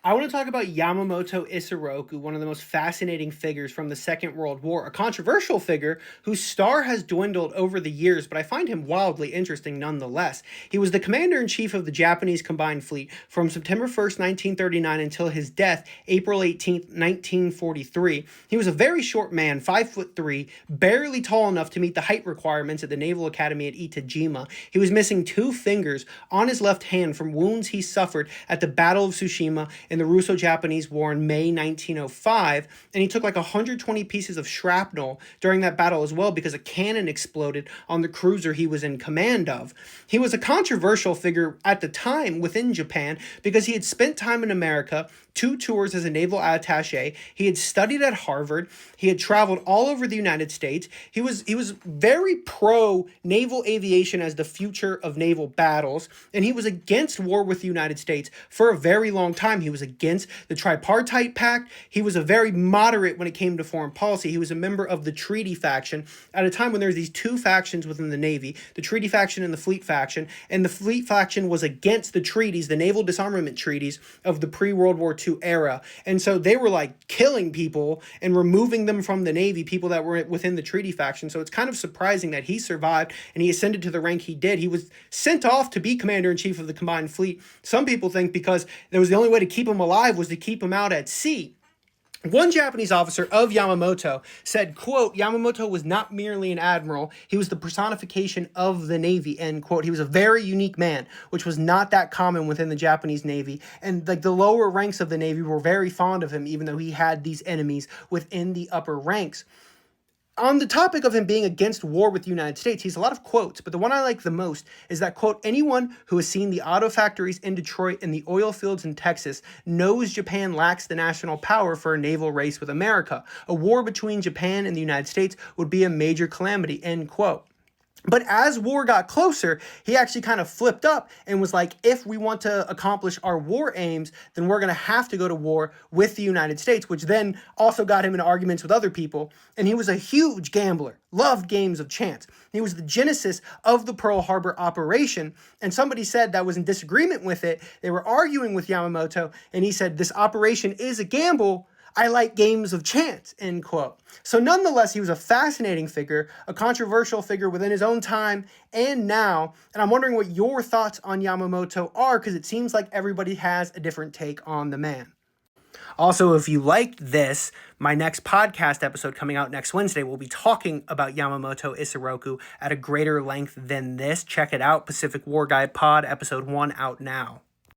I want to talk about Yamamoto Isoroku, one of the most fascinating figures from the Second World War, a controversial figure whose star has dwindled over the years, but I find him wildly interesting nonetheless. He was the commander-in-chief of the Japanese Combined Fleet from September 1st, 1939 until his death, April 18th, 1943. He was a very short man, 5'3", barely tall enough to meet the height requirements at the Naval Academy at Itajima. He was missing 2 fingers on his left hand from wounds he suffered at the Battle of Tsushima in the Russo-Japanese War in May 1905, and he took like 120 pieces of shrapnel during that battle as well because a cannon exploded on the cruiser he was in command of. He was a controversial figure at the time within Japan because he had spent time in America, 2 tours as a naval attaché. He had studied at Harvard. He had traveled all over the United States. He was very pro naval aviation as the future of naval battles, and he was against war with the United States for a very long time. He was against the Tripartite Pact. He was a very moderate when it came to foreign policy. He was a member of the Treaty faction at a time when there were these 2 factions within the Navy, the Treaty faction and the Fleet faction, and the Fleet faction was against the treaties, the naval disarmament treaties of the pre-World War II era. And so they were like killing people and removing them from the Navy, people that were within the Treaty faction. So it's kind of surprising that he survived and he ascended to the rank he did. He was sent off to be commander-in-chief of the Combined Fleet. Some people think because there was the only way to keep him alive was to keep him out at sea. One Japanese officer of Yamamoto said, quote, Yamamoto was not merely an admiral, he was the personification of the Navy, end quote. He was a very unique man, which was not that common within the Japanese Navy. And like the lower ranks of the Navy were very fond of him, even though he had these enemies within the upper ranks. On the topic of him being against war with the United States, he has a lot of quotes, but the one I like the most is that, quote, anyone who has seen the auto factories in Detroit and the oil fields in Texas knows Japan lacks the national power for a naval race with America. A war between Japan and the United States would be a major calamity, end quote. But as war got closer, he actually kind of flipped up and was like, if we want to accomplish our war aims, then we're going to have to go to war with the United States, which then also got him into arguments with other people. And he was a huge gambler, loved games of chance. He was the genesis of the Pearl Harbor operation. And somebody said that was in disagreement with it. They were arguing with Yamamoto, and he said, this operation is a gamble. I like games of chance, end quote. So nonetheless, he was a fascinating figure, a controversial figure within his own time and now. And I'm wondering what your thoughts on Yamamoto are, because it seems like everybody has a different take on the man. Also, if you liked this, my next podcast episode coming out next Wednesday, we'll be talking about Yamamoto Isoroku at a greater length than this. Check it out, Pacific War Guide Pod, episode 1 out now.